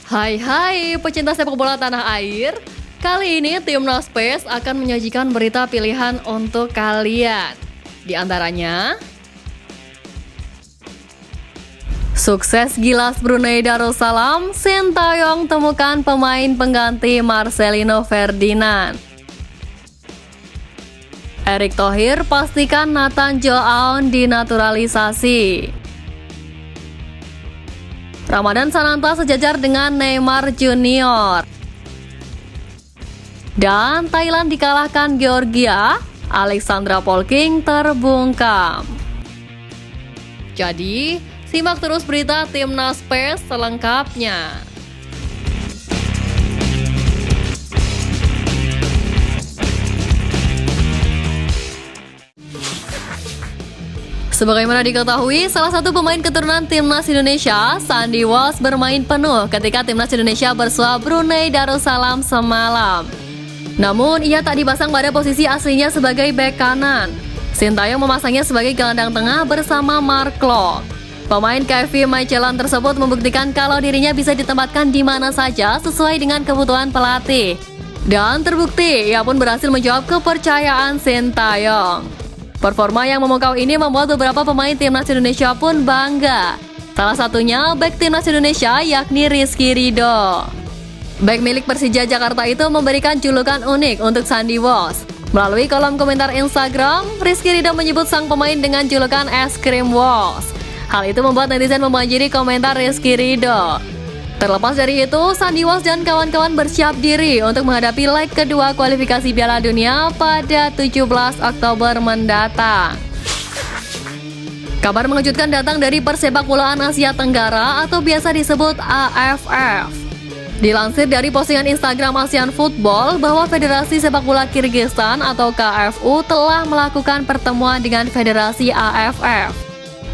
Hai pecinta sepak bola tanah air. Kali ini Timnas PES akan menyajikan berita pilihan untuk kalian. Di antaranya, sukses Gilas Brunei Darussalam, Sintayong temukan pemain pengganti Marcelino Ferdinand. Erick Thohir pastikan Nathan Joao dinaturalisasi. Ramadan Sananta sejajar dengan Neymar Junior. Dan Thailand dikalahkan Georgia, Alexandra Polking terbungkam. Jadi, simak terus berita Timnas PES selengkapnya. Sebagaimana diketahui, salah satu pemain keturunan Timnas Indonesia, Sandy Walsh bermain penuh ketika Timnas Indonesia bersua Brunei Darussalam semalam. Namun, ia tak dipasang pada posisi aslinya sebagai bek kanan. Sintayong memasangnya sebagai gelandang tengah bersama Mark Klok. Pemain KFC Midtjylland tersebut membuktikan kalau dirinya bisa ditempatkan di mana saja sesuai dengan kebutuhan pelatih. Dan terbukti, ia pun berhasil menjawab kepercayaan Sintayong. Performa yang memukau ini membuat beberapa pemain Timnas Indonesia pun bangga. Salah satunya bek Timnas Indonesia yakni Rizky Ridho. Bek milik Persija Jakarta itu memberikan julukan unik untuk Sandy Walsh. Melalui kolom komentar Instagram, Rizky Ridho menyebut sang pemain dengan julukan Es Krim Walsh. Hal itu membuat netizen membanjiri komentar Rizky Ridho. Terlepas dari itu, Sandy Walsh dan kawan-kawan bersiap diri untuk menghadapi leg kedua kualifikasi Piala Dunia pada 17 Oktober mendatang. Kabar mengejutkan datang dari Persepakbolaan Asia Tenggara atau biasa disebut AFF. Dilansir dari postingan Instagram ASEAN Football bahwa Federasi Sepak Bola Kyrgyzstan atau KFU telah melakukan pertemuan dengan Federasi AFF.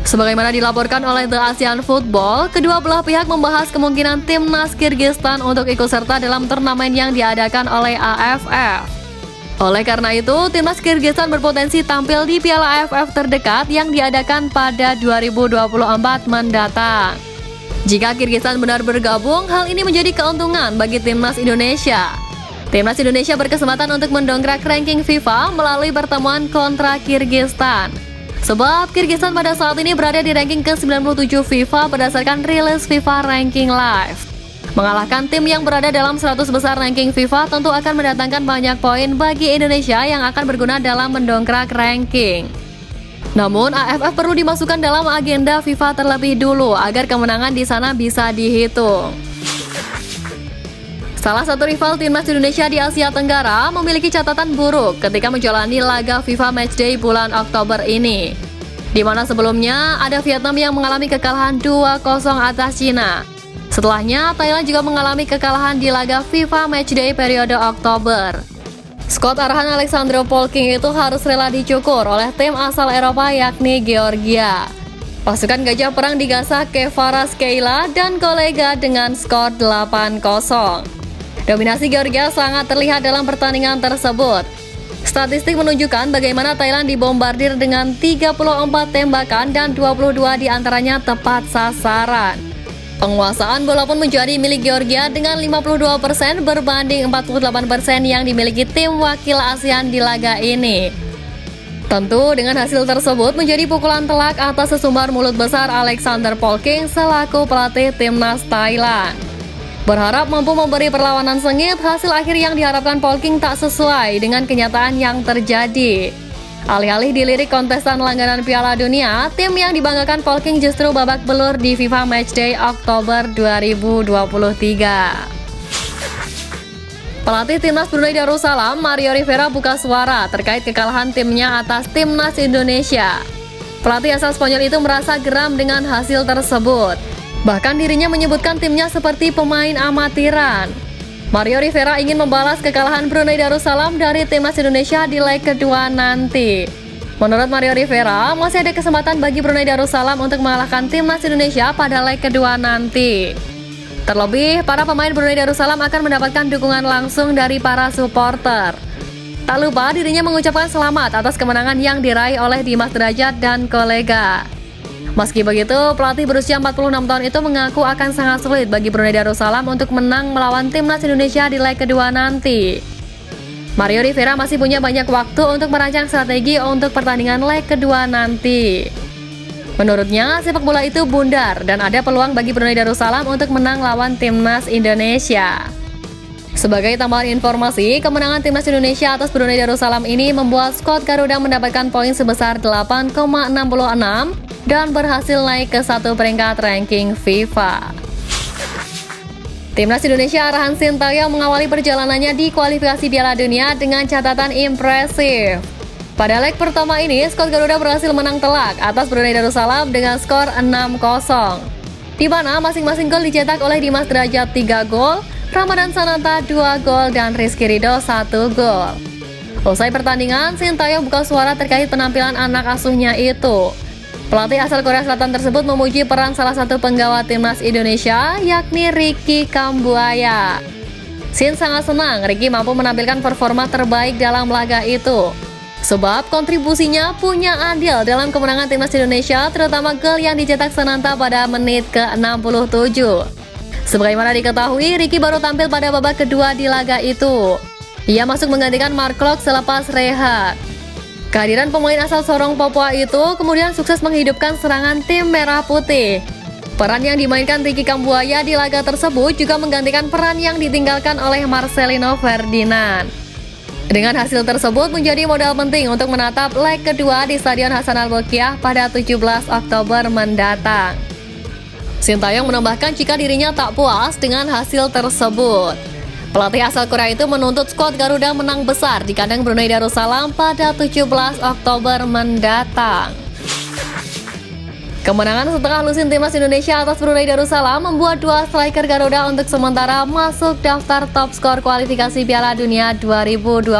Sebagaimana dilaporkan oleh The ASEAN Football, kedua belah pihak membahas kemungkinan Timnas Kyrgyzstan untuk ikut serta dalam turnamen yang diadakan oleh AFF. Oleh karena itu, Timnas Kyrgyzstan berpotensi tampil di Piala AFF terdekat yang diadakan pada 2024 mendatang. Jika Kyrgyzstan benar bergabung, hal ini menjadi keuntungan bagi Timnas Indonesia. Timnas Indonesia berkesempatan untuk mendongkrak ranking FIFA melalui pertemuan kontra Kyrgyzstan. Sebab Kyrgyzstan pada saat ini berada di ranking ke-97 FIFA berdasarkan rilis FIFA Ranking Live. Mengalahkan tim yang berada dalam 100 besar ranking FIFA tentu akan mendatangkan banyak poin bagi Indonesia yang akan berguna dalam mendongkrak ranking. Namun, AFF perlu dimasukkan dalam agenda FIFA terlebih dulu agar kemenangan di sana bisa dihitung. Salah satu rival Timnas Indonesia di Asia Tenggara memiliki catatan buruk ketika menjalani laga FIFA Matchday bulan Oktober ini. Di mana sebelumnya ada Vietnam yang mengalami kekalahan 2-0 atas Cina. Setelahnya, Thailand juga mengalami kekalahan di laga FIFA Matchday periode Oktober. Skuad arahan Alexandra Polking itu harus rela dicukur oleh tim asal Eropa yakni Georgia. Pasukan Gajah Perang digasak Kvaratskhelia dan kolega dengan skor 8-0. Dominasi Georgia sangat terlihat dalam pertandingan tersebut. Statistik menunjukkan bagaimana Thailand dibombardir dengan 34 tembakan dan 22 diantaranya tepat sasaran. Penguasaan bola pun menjadi milik Georgia dengan 52% berbanding 48% yang dimiliki tim wakil ASEAN di laga ini. Tentu dengan hasil tersebut menjadi pukulan telak atas sesumbar mulut besar Alexander Polking selaku pelatih timnas Thailand. Berharap mampu memberi perlawanan sengit, hasil akhir yang diharapkan Polking tak sesuai dengan kenyataan yang terjadi. Alih-alih dilirik kontestan langganan Piala Dunia, tim yang dibanggakan Polking justru babak belur di FIFA Matchday Oktober 2023. Pelatih Timnas Brunei Darussalam, Mario Rivera buka suara terkait kekalahan timnya atas Timnas Indonesia. Pelatih asal Spanyol itu merasa geram dengan hasil tersebut. Bahkan dirinya menyebutkan timnya seperti pemain amatiran. Mario Rivera ingin membalas kekalahan Brunei Darussalam dari Timnas Indonesia di leg kedua nanti. Menurut Mario Rivera, masih ada kesempatan bagi Brunei Darussalam untuk mengalahkan Timnas Indonesia pada leg kedua nanti. Terlebih, para pemain Brunei Darussalam akan mendapatkan dukungan langsung dari para supporter. Tak lupa dirinya mengucapkan selamat atas kemenangan yang diraih oleh Dimas Derajat dan kolega. Meski begitu, pelatih berusia 46 tahun itu mengaku akan sangat sulit bagi Brunei Darussalam untuk menang melawan timnas Indonesia di leg kedua nanti. Mario Rivera masih punya banyak waktu untuk merancang strategi untuk pertandingan leg kedua nanti. Menurutnya, sepak bola itu bundar dan ada peluang bagi Brunei Darussalam untuk menang lawan timnas Indonesia. Sebagai tambahan informasi, kemenangan timnas Indonesia atas Brunei Darussalam ini membuat skuad Garuda mendapatkan poin sebesar 8,66 dan berhasil naik ke 1 peringkat ranking FIFA. Timnas Indonesia arahan Sintayong mengawali perjalanannya di kualifikasi Piala Dunia dengan catatan impresif. Pada leg pertama ini, skuad Garuda berhasil menang telak atas Brunei Darussalam dengan skor 6-0. Di mana masing-masing gol dicetak oleh Dimas Derajat 3 gol, Ramadan Sananta 2 gol, dan Rizky Ridho 1 gol. Usai pertandingan, Sintayong buka suara terkait penampilan anak asuhnya itu. Pelatih asal Korea Selatan tersebut memuji peran salah satu penggawa timnas Indonesia, yakni Ricky Kambuaya. Sin sangat senang Ricky mampu menampilkan performa terbaik dalam laga itu, sebab kontribusinya punya andil dalam kemenangan timnas Indonesia, terutama gol yang dicetak Sananta pada menit ke-67. Sebagaimana diketahui, Ricky baru tampil pada babak kedua di laga itu. Ia masuk menggantikan Mark Klok selepas rehat. Kehadiran pemain asal Sorong Papua itu kemudian sukses menghidupkan serangan tim Merah Putih. Peran yang dimainkan Ricky Kambuaya di laga tersebut juga menggantikan peran yang ditinggalkan oleh Marcelino Ferdinand. Dengan hasil tersebut menjadi modal penting untuk menatap leg kedua di Stadion Hasan Al-Bolkiah pada 17 Oktober mendatang. Sintayong menambahkan jika dirinya tak puas dengan hasil tersebut. Pelatih asal Korea itu menuntut skuad Garuda menang besar di kandang Brunei Darussalam pada 17 Oktober mendatang. Kemenangan setengah lusin timnas Indonesia atas Brunei Darussalam membuat dua striker Garuda untuk sementara masuk daftar top skor kualifikasi Piala Dunia 2026.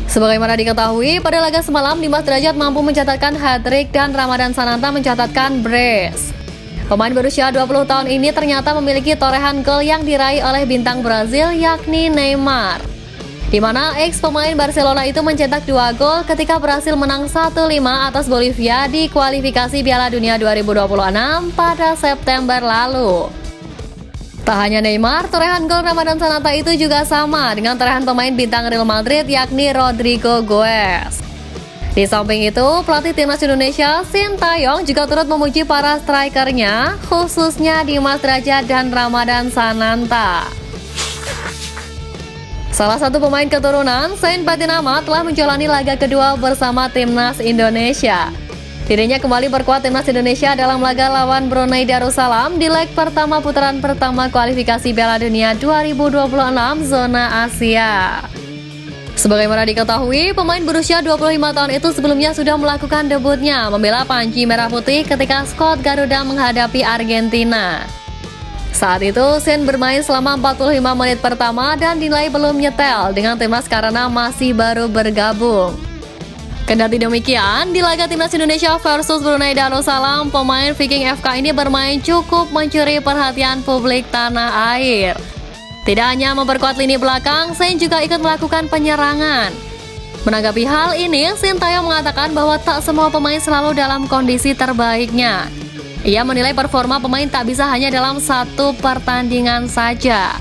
Sebagaimana diketahui, pada laga semalam Dimas Derajat mampu mencatatkan hat-trick dan Ramadan Sananta mencatatkan brace. Pemain berusia 20 tahun ini ternyata memiliki torehan gol yang diraih oleh bintang Brazil, yakni Neymar. Di mana ex pemain Barcelona itu mencetak 2 gol ketika berhasil menang 1-5 atas Bolivia di kualifikasi Piala Dunia 2026 pada September lalu. Tak hanya Neymar, torehan gol Ramadan Sananta itu juga sama dengan torehan pemain bintang Real Madrid, yakni Rodrigo Goes. Di samping itu, pelatih timnas Indonesia Sintayong juga turut memuji para strikernya, khususnya Dimas Derajat dan Ramadan Sananta. Salah satu pemain keturunan Saint Batinama telah menjalani laga kedua bersama timnas Indonesia. Dirinya kembali perkuat timnas Indonesia dalam laga lawan Brunei Darussalam di leg pertama putaran pertama kualifikasi Piala Dunia 2026 zona Asia. Sebagaimana diketahui, pemain berusia 25 tahun itu sebelumnya sudah melakukan debutnya membela Panji Merah Putih ketika skuad Garuda menghadapi Argentina. Saat itu, Sen bermain selama 45 menit pertama dan dinilai belum nyetel dengan timnas karena masih baru bergabung. Kendati demikian, di laga timnas Indonesia versus Brunei Darussalam, pemain Viking FK ini bermain cukup mencuri perhatian publik tanah air. Tidak hanya memperkuat lini belakang, Sen juga ikut melakukan penyerangan. Menanggapi hal ini, Sintayong mengatakan bahwa tak semua pemain selalu dalam kondisi terbaiknya. Ia menilai performa pemain tak bisa hanya dalam satu pertandingan saja.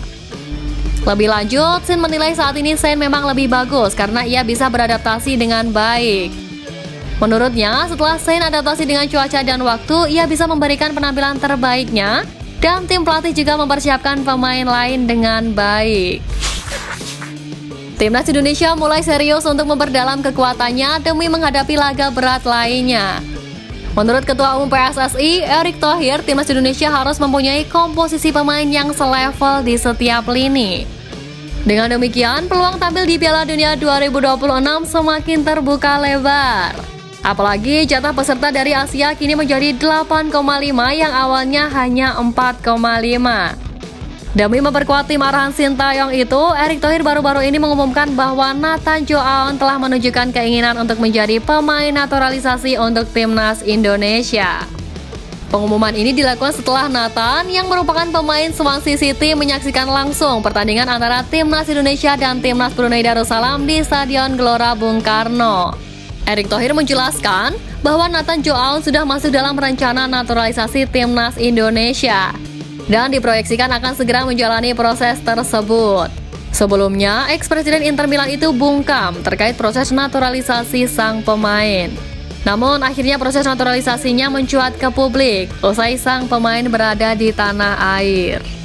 Lebih lanjut, Sen menilai saat ini Sen memang lebih bagus karena ia bisa beradaptasi dengan baik. Menurutnya, setelah Sen adaptasi dengan cuaca dan waktu, ia bisa memberikan penampilan terbaiknya. Dan tim pelatih juga mempersiapkan pemain lain dengan baik. Timnas Indonesia mulai serius untuk memperdalam kekuatannya demi menghadapi laga berat lainnya. Menurut Ketua Umum PSSI, Erick Thohir, timnas Indonesia harus mempunyai komposisi pemain yang selevel di setiap lini. Dengan demikian, peluang tampil di Piala Dunia 2026 semakin terbuka lebar. Apalagi jatah peserta dari Asia kini menjadi 8,5 yang awalnya hanya 4,5. Demi memperkuat tim arahan Sintayong itu, Erick Thohir baru-baru ini mengumumkan bahwa Nathan Joaon telah menunjukkan keinginan untuk menjadi pemain naturalisasi untuk timnas Indonesia. Pengumuman ini dilakukan setelah Nathan, yang merupakan pemain Swansea City, menyaksikan langsung pertandingan antara timnas Indonesia dan timnas Brunei Darussalam di Stadion Gelora Bung Karno. Erick Thohir menjelaskan bahwa Nathan Joao sudah masuk dalam rencana naturalisasi timnas Indonesia dan diproyeksikan akan segera menjalani proses tersebut. Sebelumnya, ex-presiden Inter Milan itu bungkam terkait proses naturalisasi sang pemain. Namun, akhirnya proses naturalisasinya mencuat ke publik usai sang pemain berada di tanah air.